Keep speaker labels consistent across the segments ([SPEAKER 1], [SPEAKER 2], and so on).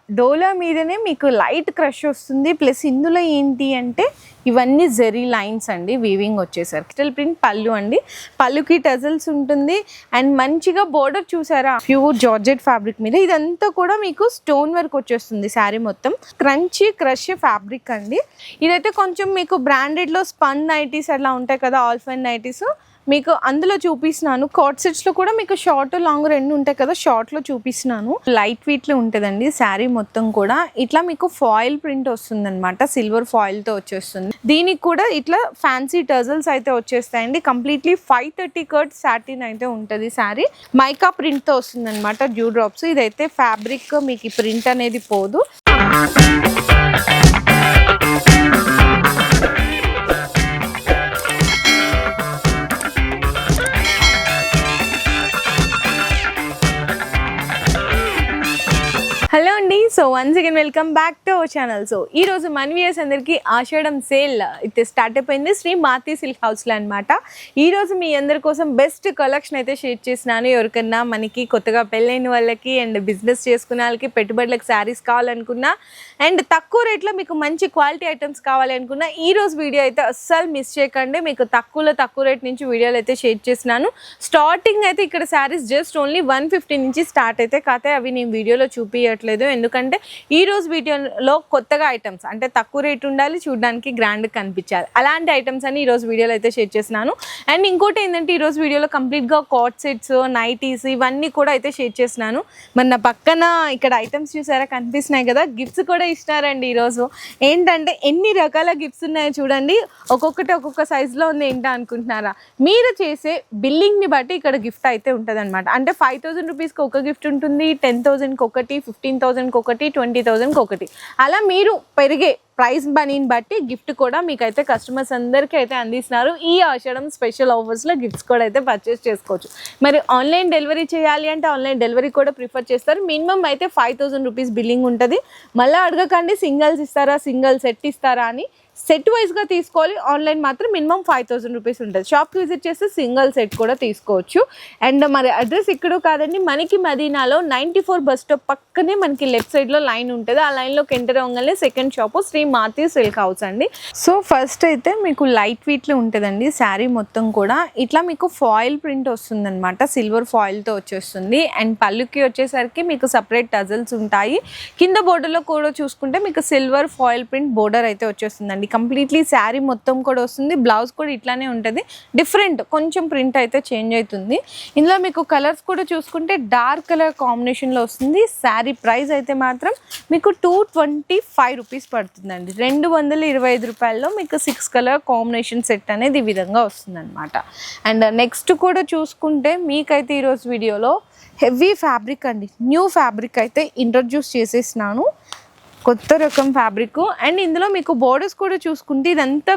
[SPEAKER 1] డోలా మీదనే మీకు light crush వస్తుంది. ప్లస్ ఇందులో ఏంటి అంటే ఇవన్నీ జెరీ లైన్స్ అండి, వీవింగ్ వచ్చేసరికి డిజిటల్ ప్రింట్ పళ్ళు అండి. పళ్ళుకి టజల్స్ ఉంటుంది అండ్ మంచిగా బోర్డర్ చూసారా, ప్యూర్ జార్జెట్ ఫ్యాబ్రిక్ మీద. ఇదంతా కూడా మీకు స్టోన్ వర్క్ వచ్చేస్తుంది శారీ మొత్తం. క్రంచీ క్రష్ ఫ్యాబ్రిక్ అండి. ఇదైతే కొంచెం మీకు బ్రాండెడ్లో స్పన్ నైటీస్ అలా ఉంటాయి కదా, ఆల్ఫైన్ నైటీస్, మీకు అందులో చూపిస్తున్నాను. కార్డ్ సెట్స్లో కూడా మీకు షార్ట్ లాంగ్ రెండు ఉంటాయి కదా, షార్ట్లో చూపిస్తున్నాను. లైట్ వెయిట్లో ఉంటుందండి శారీ మొత్తం కూడా. ఇట్లా మీకు ఫాయిల్ ప్రింట్ వస్తుంది అనమాట, సిల్వర్ ఫాయిల్తో వచ్చేస్తుంది. దీనికి కూడా ఇట్లా ఫ్యాన్సీ టజల్స్ అయితే వచ్చేస్తాయండి. కంప్లీట్లీ 530 కట్ సాటిన్ అయితే ఉంటుంది శారీ. మైకా ప్రింట్తో వస్తుంది అనమాట, డ్యూ డ్రాప్స్. ఇదైతే ఫ్యాబ్రిక్ మీకు ప్రింట్ అనేది పోదు. హలో అండి, so once again welcome back to our channel. So ఈ రోజు మన వ్యూయర్స్ అందరికీ ఆషాఢం సేల్ అయితే స్టార్ట్ అయిపోయింది శ్రీ మాతి సిల్క్ హౌస్లో అనమాట. ఈరోజు మీ అందరి కోసం బెస్ట్ కలెక్షన్ అయితే షేర్ చేసినాను. ఎవరికన్నా మనకి కొత్తగా పెళ్ళైన వాళ్ళకి అండ్ బిజినెస్ చేసుకునే వాళ్ళకి, పెట్టుబడులకు శారీస్ కావాలనుకున్నా అండ్ తక్కువ రేట్లో మీకు మంచి క్వాలిటీ ఐటమ్స్ కావాలి అనుకున్నా ఈ రోజు వీడియో అయితే అస్సలు మిస్ చేయకండి. మీకు తక్కువ రేట్ నుంచి వీడియోలు అయితే షేర్ చేసినాను. స్టార్టింగ్ అయితే ఇక్కడ శారీస్ జస్ట్ ఓన్లీ 150 నుంచి స్టార్ట్ అయితే కాతే అవి నేను వీడియోలో చూపించట్లేదు, ఎందుకంటే ఈ రోజు వీడియోలో కొత్తగా ఐటమ్స్ అంటే తక్కువ రేట్ ఉండాలి, చూడడానికి గ్రాండ్ కనిపించాలి, అలాంటి ఐటమ్స్ అని ఈ రోజు వీడియోలో అయితే షేర్ చేస్తున్నాను. అండ్ ఇంకోటి ఏంటంటే ఈ రోజు వీడియోలో కంప్లీట్గా కార్డ్ సెట్స్, నైటీస్ ఇవన్నీ కూడా అయితే షేర్ చేస్తున్నాను. మరి నా పక్కన ఇక్కడ ఐటమ్స్ చూసారా కనిపిస్తున్నాయి కదా, గిఫ్ట్స్ కూడా ఇస్తారండి ఈరోజు. ఏంటంటే ఎన్ని రకాల గిఫ్ట్స్ ఉన్నాయో చూడండి, ఒక్కొక్కటి ఒక్కొక్క సైజులో ఉంది. ఏంటో అనుకుంటున్నారా, మీరు చేసే బిల్లింగ్ని బట్టి ఇక్కడ గిఫ్ట్ అయితే ఉంటుంది అనమాట. అంటే 5000 రూపీస్కి ఒక గిఫ్ట్ ఉంటుంది, 10,000కి ఒకటి, 15,000కి ఒకటి, 20,000కి ఒకటి, అలా మీరు పెరిగే ప్రైస్ మనీని బట్టి గిఫ్ట్ కూడా మీకైతే కస్టమర్స్ అందరికీ అయితే అందిస్తున్నారు. ఈ ఆషాఢం స్పెషల్ ఆఫర్స్లో గిఫ్ట్స్ కూడా అయితే పర్చేస్ చేసుకోవచ్చు. మరి ఆన్లైన్ డెలివరీ చేయాలి అంటే ఆన్లైన్ డెలివరీ కూడా ప్రిఫర్ చేస్తారు. మినిమం అయితే 5,000 రూపీస్ బిల్లింగ్ ఉంటుంది. మళ్ళీ అడగకండి సింగిల్స్ ఇస్తారా, సింగిల్ సెట్ ఇస్తారా అని. సెట్ వైజ్గా తీసుకోవాలి. ఆన్లైన్ మాత్రం మినిమం 5,000 రూపీస్ ఉంటుంది. షాప్కి విజిట్ చేస్తే సింగిల్ సెట్ కూడా తీసుకోవచ్చు. అండ్ మరి అడ్రస్ ఇక్కడ కాదండి, మనకి మదీనాలో 94 బస్ స్టాప్ పక్కనే మనకి లెఫ్ట్ సైడ్లో లైన్ ఉంటుంది. ఆ లైన్లోకి ఎంటర్ అవ్వగానే second shop Shri Mathi silk house అండి. సో ఫస్ట్ అయితే మీకు లైట్ వెయిట్లో ఉంటుందండి శారీ మొత్తం కూడా. ఇట్లా మీకు ఫాయిల్ ప్రింట్ వస్తుంది అనమాట, సిల్వర్ ఫాయిల్తో వచ్చేస్తుంది. అండ్ పళ్ళుకి వచ్చేసరికి మీకు సపరేట్ టజల్స్ ఉంటాయి. కింద బోర్డర్లో కూడా చూసుకుంటే మీకు సిల్వర్ ఫాయిల్ ప్రింట్ బోర్డర్ అయితే వచ్చేస్తుందండి. కంప్లీట్లీ శారీ మొత్తం కూడా వస్తుంది. బ్లౌజ్ కూడా ఇట్లానే ఉంటుంది, డిఫరెంట్ కొంచెం ప్రింట్ అయితే చేంజ్ అవుతుంది. ఇందులో మీకు కలర్స్ కూడా చూసుకుంటే డార్క్ కలర్ కాంబినేషన్లో వస్తుంది. శారీ ప్రైస్ అయితే మాత్రం మీకు 225 రూపీస్ పడుతుందండి. 225 రూపాయల్లో మీకు 6 కలర్ కాంబినేషన్ సెట్ అనేది ఈ విధంగా వస్తుంది అనమాట. అండ్ నెక్స్ట్ కూడా చూసుకుంటే మీకైతే ఈరోజు వీడియోలో హెవీ ఫ్యాబ్రిక్ అండి, న్యూ ఫ్యాబ్రిక్ అయితే ఇంట్రడ్యూస్ చేసేసినాను, కొత్త రకం ఫ్యాబ్రిక్. అండ్ ఇందులో మీకు బోర్డర్స్ కూడా చూసుకుంటే ఇదంతా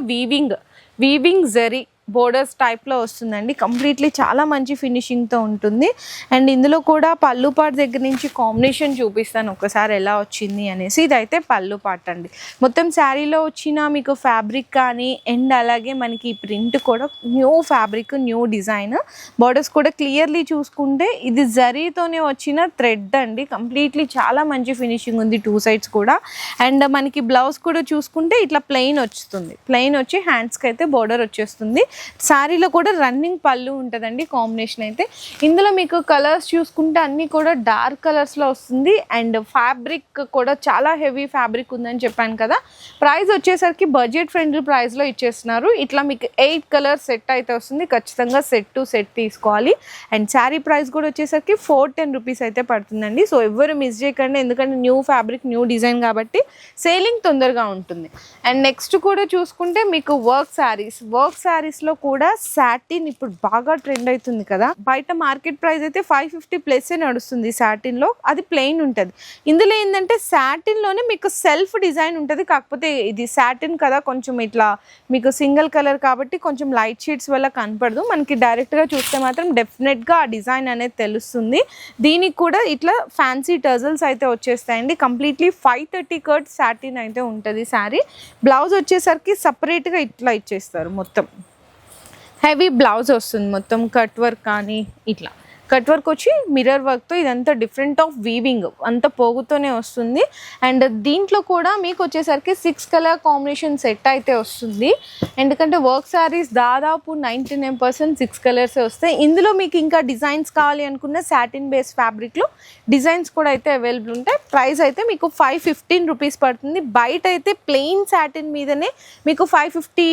[SPEAKER 1] వీవింగ్ జరీ బోర్డర్స్ టైప్లో వస్తుందండి. కంప్లీట్లీ చాలా మంచి ఫినిషింగ్తో ఉంటుంది. అండ్ ఇందులో కూడా పళ్ళు పార్ట్ దగ్గర నుంచి కాంబినేషన్ చూపిస్తాను ఒకసారి ఎలా వచ్చింది అనేసి. ఇదైతే పళ్ళు పార్ట్ అండి. మొత్తం శారీలో వచ్చిన మీకు ఫ్యాబ్రిక్ కానీ అండ్ అలాగే మనకి ఈ ప్రింట్ కూడా new fabric, new design. Borders కూడా క్లియర్లీ చూసుకుంటే ఇది జరీతోనే వచ్చిన థ్రెడ్ అండి. కంప్లీట్లీ చాలా మంచి ఫినిషింగ్ ఉంది టూ సైడ్స్ కూడా. అండ్ మనకి బ్లౌజ్ కూడా చూసుకుంటే ఇట్లా ప్లెయిన్ వస్తుంది, ప్లెయిన్ వచ్చి హ్యాండ్స్కి అయితే బోర్డర్ వచ్చేస్తుంది. శారీలో కూడా రన్నింగ్ పళ్ళు ఉంటుందండి కాంబినేషన్ అయితే. ఇందులో మీకు కలర్స్ చూసుకుంటే అన్నీ కూడా డార్క్ కలర్స్లో వస్తుంది. అండ్ ఫ్యాబ్రిక్ కూడా చాలా హెవీ ఫ్యాబ్రిక్ ఉందని చెప్పాను కదా. ప్రైస్ వచ్చేసరికి బడ్జెట్ ఫ్రెండ్లీ ప్రైస్లో ఇచ్చేస్తున్నారు. ఇట్లా మీకు 8 కలర్ సెట్ అయితే వస్తుంది. ఖచ్చితంగా సెట్ టు సెట్ తీసుకోవాలి. అండ్ శారీ ప్రైస్ కూడా వచ్చేసరికి 410 రూపీస్ అయితే పడుతుందండి. సో ఎవరు మిస్ చేయకండి, ఎందుకంటే న్యూ ఫ్యాబ్రిక్, న్యూ డిజైన్ కాబట్టి సేలింగ్ తొందరగా ఉంటుంది. అండ్ నెక్స్ట్ కూడా చూసుకుంటే మీకు వర్క్ శారీస్లో కూడా సాటిన్ ఇప్పుడు బాగా ట్రెండ్ అవుతుంది కదా. బయట మార్కెట్ ప్రైస్ అయితే 550 ప్లస్ నడుస్తుంది సాటిన్లో, అది ప్లెయిన్ ఉంటుంది. ఇందులో ఏంటంటే సాటిన్లోనే మీకు సెల్ఫ్ డిజైన్ ఉంటుంది. కాకపోతే ఇది సాటిన్ కదా, కొంచెం ఇట్లా మీకు సింగిల్ కలర్ కాబట్టి కొంచెం లైట్ షేడ్స్ వల్ల కనపడదు. మనకి డైరెక్ట్గా చూస్తే మాత్రం డెఫినెట్గా ఆ డిజైన్ అనేది తెలుస్తుంది. దీనికి కూడా ఇట్లా ఫ్యాన్సీ టజల్స్ అయితే వచ్చేస్తాయండి. కంప్లీట్లీ 530 కట్ సాటిన్ అయితే ఉంటుంది శారీ. బ్లౌజ్ వచ్చేసరికి సపరేట్గా ఇట్లా ఇచ్చేస్తారు, మొత్తం హెవీ బ్లౌజ్ వస్తుంది, మొత్తం కట్ వర్క్ కానీ ఇట్లా కట్ వర్క్ వచ్చి మిర్రర్ వర్క్తో ఇదంతా డిఫరెంట్ ఆఫ్ వీవింగ్ అంతా పోగుతూనే వస్తుంది. అండ్ దీంట్లో కూడా మీకు వచ్చేసరికి 6 కలర్ కాంబినేషన్ సెట్ అయితే వస్తుంది. ఎందుకంటే వర్క్ శారీస్ దాదాపు 99% 6 కలర్సే వస్తాయి. ఇందులో మీకు ఇంకా డిజైన్స్ కావాలి అనుకున్న సాటిన్ బేస్ ఫ్యాబ్రిక్లో డిజైన్స్ కూడా అయితే అవైలబుల్ ఉంటాయి. ప్రైస్ అయితే మీకు 515 రూపీస్ పడుతుంది. బయట అయితే ప్లెయిన్ సాటిన్ మీదనే మీకు 550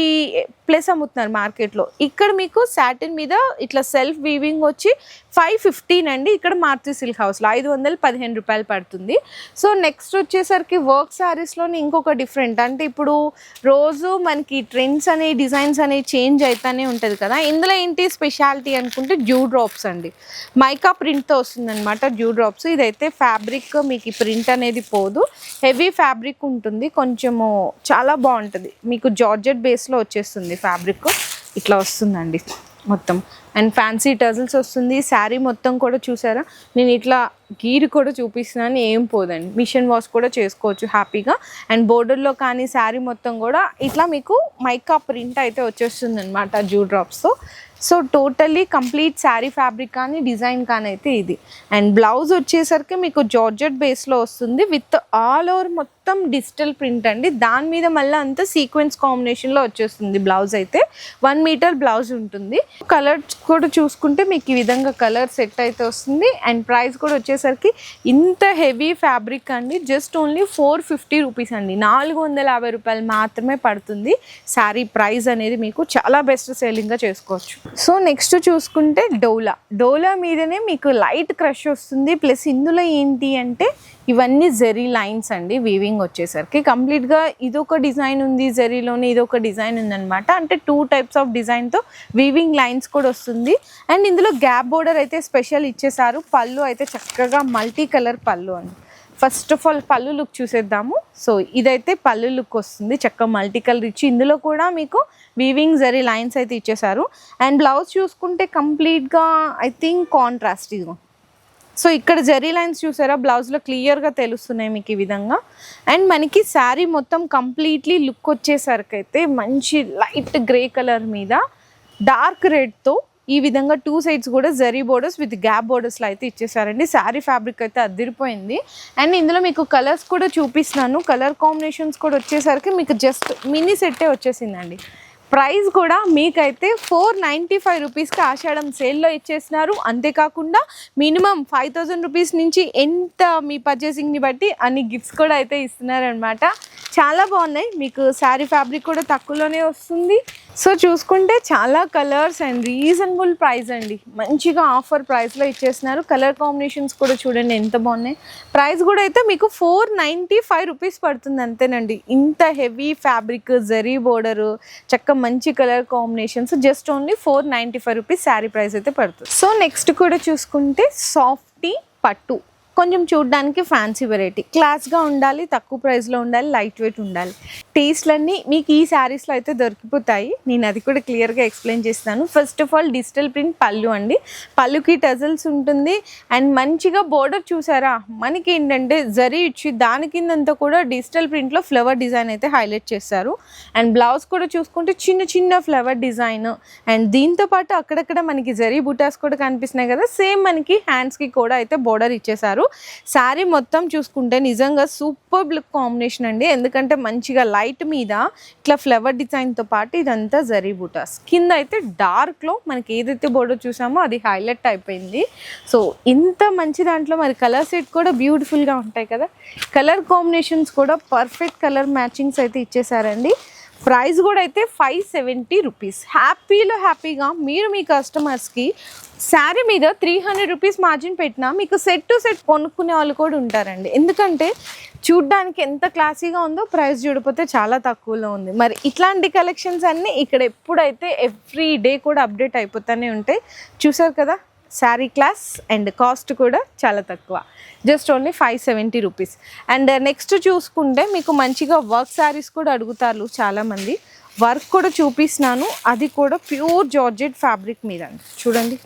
[SPEAKER 1] ప్లస్ అమ్ముతున్నారు మార్కెట్లో. ఇక్కడ మీకు సాటిన్ మీద ఇట్లా సెల్ఫ్ వీవింగ్ వచ్చి 515 అండి. ఇక్కడ మారుతి సిల్క్ హౌస్లో 515 రూపాయలు పడుతుంది. సో నెక్స్ట్ వచ్చేసరికి వర్క్ శారీస్లోని ఇంకొక డిఫరెంట్, అంటే ఇప్పుడు రోజు మనకి ట్రెండ్స్ అనే డిజైన్స్ అనేవి చేంజ్ అవుతానే ఉంటుంది కదా. ఇందులో ఏంటి స్పెషాలిటీ అనుకుంటే డ్యూ డ్రాప్స్ అండి. మైకా ప్రింట్తో వస్తుంది అనమాట డ్యూ డ్రాప్స్. ఇదైతే ఫ్యాబ్రిక్ మీకు ప్రింట్ అనేది పోదు, హెవీ ఫ్యాబ్రిక్ ఉంటుంది, కొంచెము చాలా బాగుంటుంది. మీకు జార్జెట్ బేస్లో వచ్చేస్తుంది ఫ్యాబ్రిక్, ఇట్లా వస్తుందండి మొత్తం. అండ్ ఫ్యాన్సీ టజల్స్ వస్తుంది. శారీ మొత్తం కూడా చూసారా, నేను ఇట్లా గీరు కూడా చూపిస్తున్నాను, ఏం పోదండి. మిషన్ వాష్ కూడా చేసుకోవచ్చు హ్యాపీగా. అండ్ బోర్డర్లో కానీ శారీ మొత్తం కూడా ఇట్లా మీకు మైకా ప్రింట్ అయితే వచ్చేస్తుంది అనమాట డ్యూ డ్రాప్స్తో. So totally complete sari fabric కానీ డిజైన్ కానీ అయితే ఇది. అండ్ బ్లౌజ్ వచ్చేసరికి మీకు జార్జెట్ బేస్లో వస్తుంది విత్ ఆల్ ఓవర్ మొత్తం డిజిటల్ ప్రింట్ అండి. దాని మీద మళ్ళీ అంతా సీక్వెన్స్ కాంబినేషన్లో వచ్చేస్తుంది బ్లౌజ్ అయితే. 1 మీటర్ బ్లౌజ్ ఉంటుంది. కలర్స్ కూడా చూసుకుంటే మీకు ఈ విధంగా కలర్ సెట్ అయితే వస్తుంది. అండ్ ప్రైస్ కూడా వచ్చేసరికి ఇంత హెవీ ఫ్యాబ్రిక్ అండి, జస్ట్ ఓన్లీ 450 రూపీస్ అండి. 450 రూపాయలు మాత్రమే పడుతుంది. శారీ ప్రైస్ అనేది మీకు చాలా బెస్ట్ సేలింగ్గా చేసుకోవచ్చు. సో నెక్స్ట్ చూసుకుంటే డోలా మీదనే మీకు లైట్ క్రష్ వస్తుంది. ప్లస్ ఇందులో ఏంటి అంటే ఇవన్నీ జెరీ లైన్స్ అండి. వీవింగ్ వచ్చేసరికి కంప్లీట్గా ఇదొక డిజైన్ ఉంది, జెరీలోనే ఇదొక డిజైన్ ఉందన్నమాట. అంటే 2 టైప్స్ ఆఫ్ డిజైన్తో వీవింగ్ లైన్స్ కూడా వస్తుంది. అండ్ ఇందులో గ్యాప్ బోర్డర్ అయితే స్పెషల్ ఇచ్చేసారు. పళ్ళు అయితే చక్కగా మల్టీ కలర్ పళ్ళు అండి. ఫస్ట్ ఆఫ్ ఆల్ పళ్ళు లుక్ చూసేద్దాము. సో ఇదైతే పళ్ళు లుక్ వస్తుంది, చక్కగా మల్టీ కలర్ ఇచ్చి ఇందులో కూడా మీకు వీవింగ్ జరీ లైన్స్ అయితే ఇచ్చేసారు. అండ్ బ్లౌజ్ చూసుకుంటే కంప్లీట్గా ఐ థింక్ కాంట్రాస్ట్ ఇదిగో. సో ఇక్కడ జరీ లైన్స్ చూసారా, బ్లౌజ్లో క్లియర్గా తెలుస్తున్నాయి మీకు ఈ విధంగా. అండ్ మనకి శారీ మొత్తం కంప్లీట్లీ లుక్ వచ్చేసరికి అయితే మంచి లైట్ గ్రే కలర్ మీద డార్క్ రెడ్తో ఈ విధంగా 2 సైడ్స్ కూడా జరీ బోర్డర్స్ విత్ గ్యాప్ బోర్డర్స్లో అయితే ఇచ్చేసారండి. శారీ ఫ్యాబ్రిక్ అయితే అదిరిపోయింది. అండ్ ఇందులో మీకు కలర్స్ కూడా చూపిస్తున్నాను. కలర్ కాంబినేషన్స్ కూడా వచ్చేసరికి మీకు జస్ట్ మినీ సెట్టే వచ్చేసిందండి. ప్రైస్ కూడా మీకైతే 495 రూపీస్కి ఆషాఢం సేల్లో ఇచ్చేసినారు. అంతేకాకుండా మినిమం 5000 రూపీస్ నుంచి ఎంత మీ పర్చేసింగ్ని బట్టి అన్ని గిఫ్ట్స్ కూడా అయితే ఇస్తున్నారనమాట. చాలా బాగున్నాయి. మీకు శారీ ఫ్యాబ్రిక్ కూడా తక్కువలోనే వస్తుంది. సో చూసుకుంటే చాలా కలర్స్ అండ్ రీజనబుల్ ప్రైస్ అండి. మంచిగా ఆఫర్ ప్రైస్లో ఇచ్చేస్తున్నారు. కలర్ కాంబినేషన్స్ కూడా చూడండి ఎంత బాగున్నాయి. ప్రైస్ కూడా అయితే మీకు 495 రూపీస్ పడుతుంది అంతేనండి. ఇంత హెవీ ఫ్యాబ్రిక్, జరీ బోర్డరు, చక్క మంచి colour combinations, just only 495 rupees sari price అయితే పడుతుంది. సో నెక్స్ట్ కూడా చూసుకుంటే సాఫ్టీ పట్టు, కొంచెం చూడడానికి ఫ్యాన్సీ వెరైటీ, క్లాస్గా ఉండాలి, తక్కువ ప్రైస్లో ఉండాలి, లైట్ వెయిట్ ఉండాలి. టేస్ట్లన్నీ మీకు ఈ శారీస్లో అయితే దొరికిపోతాయి. నేను అది కూడా క్లియర్గా ఎక్స్ప్లెయిన్ చేస్తాను. First of all digital print పళ్ళు అండి. పళ్ళుకి టజల్స్ ఉంటుంది. అండ్ మంచిగా బోర్డర్ చూసారా, మనకి ఏంటంటే జరీ ఇచ్చి దాని కిందంతా కూడా డిజిటల్ ప్రింట్లో ఫ్లవర్ డిజైన్ అయితే హైలైట్ చేస్తారు. అండ్ బ్లౌజ్ కూడా చూసుకుంటే చిన్న చిన్న ఫ్లవర్ డిజైన్. అండ్ దీంతోపాటు అక్కడక్కడ మనకి జరీ బుటాస్ కూడా కనిపిస్తున్నాయి కదా, సేమ్ మనకి హ్యాండ్స్కి కూడా అయితే బోర్డర్ ఇచ్చేసారు. శారీ మొత్తం చూసుకుంటే నిజంగా సూపర్ లుక్ కాంబినేషన్ అండి. ఎందుకంటే మంచిగా లైట్ మీద ఇట్లా ఫ్లవర్ డిజైన్తో పాటు ఇదంతా జరీ బూటాస్, కింద అయితే డార్క్లో మనకి ఏదైతే బోర్డర్ చూసామో అది హైలైట్ అయిపోయింది. సో ఇంత మంచి దాంట్లో మరి కలర్ సెట్ కూడా బ్యూటిఫుల్గా ఉంటాయి కదా. కలర్ కాంబినేషన్స్ కూడా పర్ఫెక్ట్ కలర్ మ్యాచింగ్స్ అయితే ఇచ్చేసారండి. ప్రైస్ కూడా అయితే 570 రూపీస్. హ్యాపీగా మీరు మీ కస్టమర్స్కి శారీ మీద 300 రూపీస్ మార్జిన్ పెట్టినా మీకు సెట్ టు సెట్ కొనుక్కునే వాళ్ళు కూడా ఉంటారండి. ఎందుకంటే చూడ్డానికి ఎంత క్లాసీగా ఉందో, ప్రైస్ చూడకపోతే చాలా తక్కువలో ఉంది. మరి ఇట్లాంటి కలెక్షన్స్ అన్నీ ఇక్కడ ఎప్పుడైతే ఎవ్రీ డే కూడా అప్డేట్ అయిపోతూనే ఉంటాయి. చూసారు కదా, శారీ క్లాస్ అండ్ కాస్ట్ కూడా చాలా తక్కువ, just only 570 rupees. And next చూసుకుంటే మీకు మంచిగా వర్క్ శారీస్ కూడా అడుగుతారు చాలామంది. వర్క్ కూడా చూపిస్తున్నాను, అది కూడా ప్యూర్ జార్జెట్ ఫ్యాబ్రిక్ మీద అండి. చూడండి,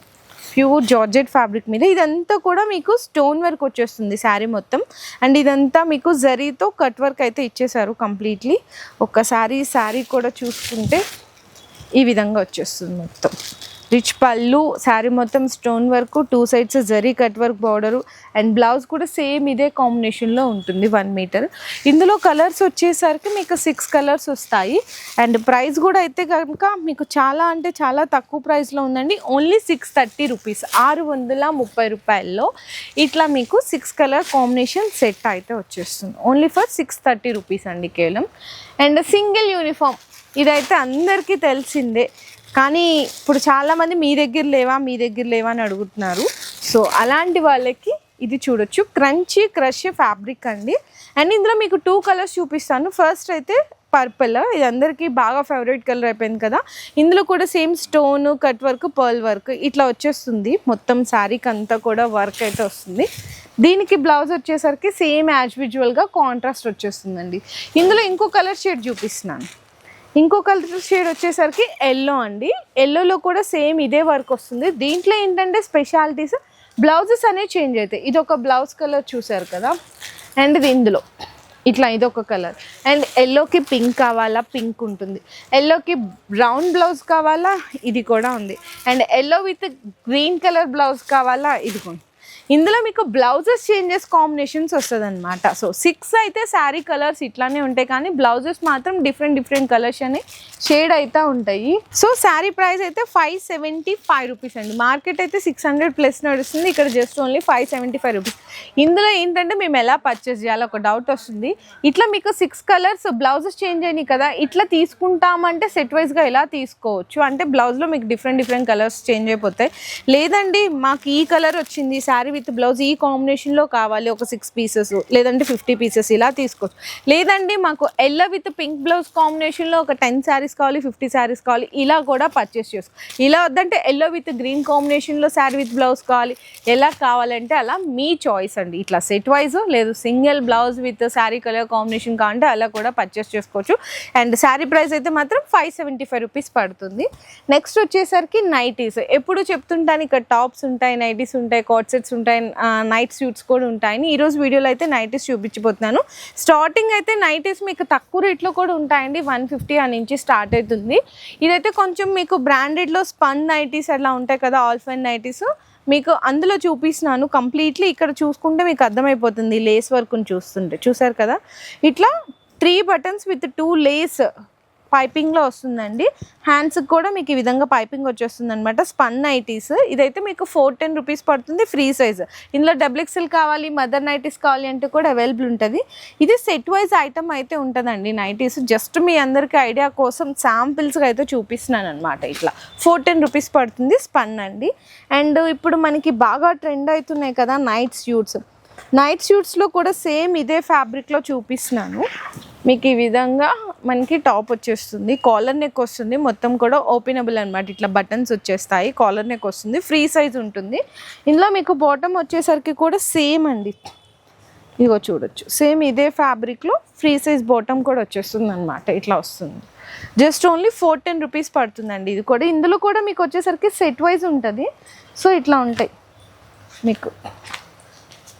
[SPEAKER 1] ప్యూర్ జార్జెట్ ఫ్యాబ్రిక్ మీద ఇదంతా కూడా మీకు స్టోన్ వర్క్ వచ్చేస్తుంది శారీ మొత్తం. అండ్ ఇదంతా మీకు జరీతో కట్ వర్క్ అయితే ఇచ్చేసారు కంప్లీట్లీ. ఒక్కసారి శారీ కూడా చూసుకుంటే ఈ విధంగా వచ్చేస్తుంది మొత్తం. రిచ్ పళ్ళు, శారీ మొత్తం stone work, 2 sides zari cut work border and blouse కూడా సేమ్ ఇదే కాంబినేషన్లో ఉంటుంది 1 మీటర్. ఇందులో కలర్స్ వచ్చేసరికి మీకు 6 కలర్స్ వస్తాయి. అండ్ ప్రైస్ కూడా అయితే కనుక మీకు చాలా అంటే చాలా తక్కువ ప్రైస్లో ఉందండి. ఓన్లీ 630 రూపీస్, 630 రూపాయల్లో ఇట్లా మీకు 6 కలర్ కాంబినేషన్ సెట్ అయితే వచ్చేస్తుంది. ఓన్లీ ఫర్ 630 రూపీస్ అండి కేవలం. అండ్ సింగిల్ యూనిఫామ్ ఇదైతే అందరికీ తెలిసిందే, కానీ ఇప్పుడు చాలామంది మీ దగ్గర లేవా అని అడుగుతున్నారు. సో అలాంటి వాళ్ళకి ఇది చూడొచ్చు, క్రంచీ క్రష్ ఫ్యాబ్రిక్ అండి. అండ్ ఇందులో మీకు 2 కలర్స్ చూపిస్తాను. ఫస్ట్ అయితే పర్పుల్, ఇది అందరికీ బాగా ఫేవరెట్ కలర్ అయిపోయింది కదా. ఇందులో కూడా same stone cut work, pearl work ఇట్లా వచ్చేస్తుంది. మొత్తం శారీకి అంతా కూడా వర్క్ అయితే వస్తుంది. దీనికి బ్లౌజ్ వచ్చేసరికి సేమ్ యాజ్ యూజువల్గా కాంట్రాస్ట్ వచ్చేస్తుందండి. ఇందులో ఇంకో కలర్ షేడ్ చూపిస్తున్నాను. ఇంకో కలర్ షేడ్ వచ్చేసరికి ఎల్లో అండి. ఎల్లోలో కూడా సేమ్ ఇదే వర్క్ వస్తుంది. దీంట్లో ఏంటంటే స్పెషాలిటీస్, బ్లౌజెస్ అనేవి చేంజ్ అవుతాయి. ఇది ఒక బ్లౌజ్ కలర్ చూసారు కదా, అండ్ ఇది ఇందులో ఇట్లా ఇదొక కలర్. అండ్ ఎల్లోకి పింక్ కావాలా, పింక్ ఉంటుంది. ఎల్లోకి బ్రౌన్ బ్లౌజ్ కావాలా, ఇది కూడా ఉంది. And yellow with green colour blouse కావాలా, ఇది కూడా. ఇందులో మీకు బ్లౌజెస్ చేంజెస్ కాంబినేషన్స్ వస్తుంది అనమాట. సో 6 అయితే శారీ కలర్స్ ఇట్లానే ఉంటాయి, కానీ బ్లౌజెస్ మాత్రం డిఫరెంట్ కలర్స్ అని షేడ్ అయితే ఉంటాయి. సో శారీ ప్రైస్ అయితే 575 రూపీస్ అండి. మార్కెట్ అయితే 600 ప్లస్ నడుస్తుంది, ఇక్కడ జస్ట్ ఓన్లీ 575 రూపీస్. ఇందులో ఏంటంటే మేము ఎలా పర్చేస్ చేయాలో ఒక డౌట్ వస్తుంది. ఇట్లా మీకు 6 కలర్స్ బ్లౌజెస్ చేంజ్ అయినాయి కదా, ఇట్లా తీసుకుంటామంటే సెట్ వైజ్గా ఎలా తీసుకోవచ్చు అంటే బ్లౌజ్లో మీకు డిఫరెంట్ కలర్స్ చేంజ్ అయిపోతాయి. లేదండి మాకు ఈ కలర్ వచ్చింది, శారీ విత్ బ్లౌజ్ ఈ కాంబినేషన్లో కావాలి, ఒక 6 పీసెస్ లేదంటే 50 పీసెస్ ఇలా తీసుకోవచ్చు. లేదండి మాకు ఎల్లో విత్ పింక్ బ్లౌజ్ కాంబినేషన్లో ఒక 10 శారీస్ కావాలి, 50 శారీస్ కావాలి, ఇలా కూడా పర్చేస్ చేసుకో. ఇలా వద్దంటే ఎల్లో విత్ గ్రీన్ కాంబినేషన్లో శారీ విత్ బ్లౌజ్ కావాలి, ఎలా కావాలంటే అలా మీ చాయిస్ అండి. ఇట్లా సెట్ వైజ్ లేదు, single blouse with sari colour combination కావాలంటే అలా కూడా పర్చేస్ చేసుకోవచ్చు. అండ్ శారీ ప్రైస్ అయితే మాత్రం 575 రూపీస్ పడుతుంది. నెక్స్ట్ వచ్చేసరికి నైటీస్. ఎప్పుడు చెప్తుంటాను ఇక్కడ టాప్స్ ఉంటాయి, నైటీస్ ఉంటాయి, కాట్ సెట్స్ ఉంటాయి, నైట్ సూట్స్ కూడా ఉంటాయని. ఈరోజు వీడియోలో అయితే నైటీస్ చూపించబోతున్నాను. స్టార్టింగ్ అయితే నైటీస్ మీకు తక్కువ రేట్లో కూడా ఉంటాయండి, 150 ఆ నుంచి స్టార్ట్ అవుతుంది. ఇదైతే కొంచెం మీకు బ్రాండెడ్లో స్పన్ నైటీస్ అట్లా ఉంటాయి కదా, ఆల్ఫైన్ నైటీస్ మీకు అందులో చూపిస్తున్నాను కంప్లీట్లీ. ఇక్కడ చూసుకుంటే మీకు అర్థమైపోతుంది, లేస్ వర్క్ని చూస్తుంటే చూసారు కదా. ఇట్లా 3 బటన్స్ విత్ 2 లేస్ పైపింగ్లో వస్తుందండి. హ్యాండ్స్కి కూడా మీకు ఈ విధంగా పైపింగ్ వచ్చేస్తుంది అనమాట. స్పన్ నైటీస్ ఇదైతే మీకు 410 రూపీస్ పడుతుంది, ఫ్రీ సైజ్. ఇందులో XXL కావాలి, మదర్ నైటీస్ కావాలి అంటే కూడా అవైలబుల్ ఉంటుంది. ఇది సెట్ వైజ్ ఐటమ్ అయితే ఉంటుందండి నైటీస్. జస్ట్ మీ అందరికీ ఐడియా కోసం శాంపిల్స్గా అయితే చూపిస్తున్నాను అనమాట. ఇట్లా 410 రూపీస్ పడుతుంది, స్పన్ అండి. అండ్ ఇప్పుడు మనకి బాగా ట్రెండ్ అవుతున్నాయి కదా నైట్ స్యూట్స్. నైట్ స్యూట్స్లో కూడా సేమ్ ఇదే ఫ్యాబ్రిక్లో చూపిస్తున్నాను. మీకు ఈ విధంగా మనకి టాప్ వచ్చేస్తుంది, కాలర్ నెక్ వస్తుంది, మొత్తం కూడా ఓపెనబుల్ అనమాట. ఇట్లా బటన్స్ వచ్చేస్తాయి, కాలర్ నెక్ వస్తుంది, ఫ్రీ సైజ్ ఉంటుంది. ఇందులో మీకు బాటమ్ వచ్చేసరికి కూడా సేమ్ అండి, ఇగో చూడొచ్చు, సేమ్ ఇదే ఫ్యాబ్రిక్లో ఫ్రీ సైజ్ బాటమ్ కూడా వచ్చేస్తుంది అనమాట. ఇట్లా వస్తుంది, జస్ట్ ఓన్లీ 410 రూపీస్ పడుతుందండి. ఇది కూడా ఇందులో కూడా మీకు వచ్చేసరికి సెట్ వైజ్ ఉంటుంది. సో ఇట్లా ఉంటాయి మీకు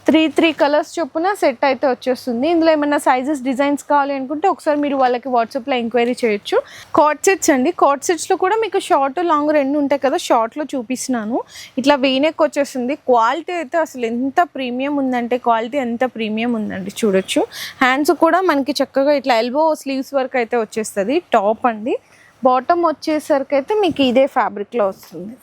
[SPEAKER 1] 3 కలర్స్ చొప్పున సెట్ అయితే వచ్చేస్తుంది. ఇందులో ఏమైనా సైజెస్ డిజైన్స్ కావాలి అనుకుంటే ఒకసారి మీరు వాళ్ళకి వాట్సాప్లో ఎంక్వైరీ చేయొచ్చు. కాట్ సెట్స్ అండి, కాట్ సెట్స్లో కూడా మీకు షార్ట్ లాంగ్ 2 ఉంటాయి కదా, షార్ట్లో చూపిస్తున్నాను. ఇట్లా వీనెక్ వచ్చేస్తుంది. క్వాలిటీ అయితే అసలు ఎంత ప్రీమియం ఉందంటే క్వాలిటీ ఎంత ప్రీమియం ఉందండి, చూడొచ్చు. హ్యాండ్స్ కూడా మనకి చక్కగా ఇట్లా ఎల్బో స్లీవ్స్ వర్క్ అయితే వచ్చేస్తుంది. టాప్ అండి, బాటమ్ వచ్చేసరికి అయితే మీకు ఇదే ఫ్యాబ్రిక్లో వస్తుంది,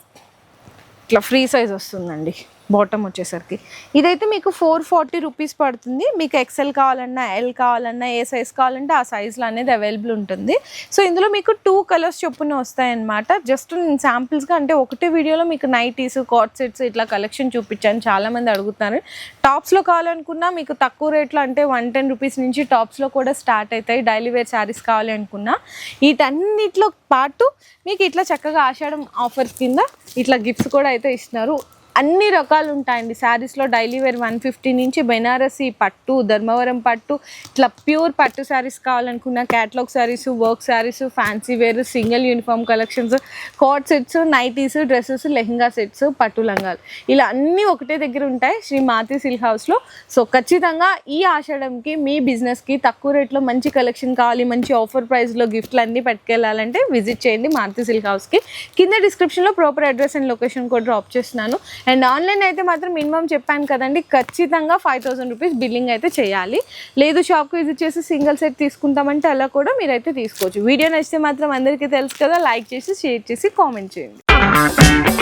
[SPEAKER 1] ఇట్లా ఫ్రీ సైజ్ వస్తుందండి. బాటమ్ వచ్చేసరికి ఇదైతే మీకు 440 రూపీస్ పడుతుంది. మీకు XL కావాలన్నా, L కావాలన్నా, ఏ సైజ్ కావాలంటే ఆ సైజులో అనేది అవైలబుల్ ఉంటుంది. సో ఇందులో మీకు 2 కలర్స్ చొప్పున వస్తాయన్నమాట. జస్ట్ నేను శాంపిల్స్గా అంటే ఒకటే వీడియోలో మీకు నైటీస్, కాట్ సెట్స్ ఇట్లా కలెక్షన్ చూపించాను, చాలామంది అడుగుతున్నారు. టాప్స్లో కావాలనుకున్నా మీకు తక్కువ రేట్లో అంటే 110 రూపీస్ నుంచి టాప్స్లో కూడా స్టార్ట్ అవుతాయి. డైలీ వేర్ శారీస్ కావాలి అనుకున్నా వీటన్నిటిలో పాటు మీకు ఇట్లా చక్కగా ఆషాఢం ఆఫర్స్ కింద ఇట్లా గిఫ్ట్స్ కూడా అయితే ఇస్తున్నారు. అన్ని రకాలు ఉంటాయండి శారీస్లో. డైలీ వేర్ 150 నుంచి బెనారసి పట్టు, ధర్మవరం పట్టు, ఇట్లా ప్యూర్ పట్టు శారీస్ కావాలనుకున్న catalogue saris, work saris, fancy wear, single uniform collections, coat sets, nighties, dresses, lehenga sets, పట్టు లంగాలు, ఇలా అన్నీ ఒకటే దగ్గర ఉంటాయి శ్రీ మాతి సిల్క్ హౌస్లో. సో ఖచ్చితంగా ఈ ఆషాఢంకి మీ బిజినెస్కి తక్కువ రేట్లో మంచి కలెక్షన్ కావాలి, మంచి ఆఫర్ ప్రైస్లో గిఫ్ట్లు అన్నీ పట్టుకెళ్ళాలంటే విజిట్ చేయండి మారుతి సిల్క్ హౌస్కి. కింద డిస్క్రిప్షన్లో ప్రాపర్ అడ్రస్ అండ్ లొకేషన్ కూడా డ్రాప్ చేస్తున్నాను. అండ్ ఆన్లైన్ అయితే మాత్రం మినిమం చెప్పాను కదండి, ఖచ్చితంగా 5000 రూపీస్ బిల్లింగ్ అయితే చేయాలి. లేదు షాప్కి విజిట్ చేసి సింగిల్ సెట్ తీసుకుంటామంటే అలా కూడా మీరైతే తీసుకోవచ్చు. వీడియో నచ్చితే మాత్రం అందరికీ తెలుసు కదా, లైక్ చేసి షేర్ చేసి కామెంట్ చేయండి.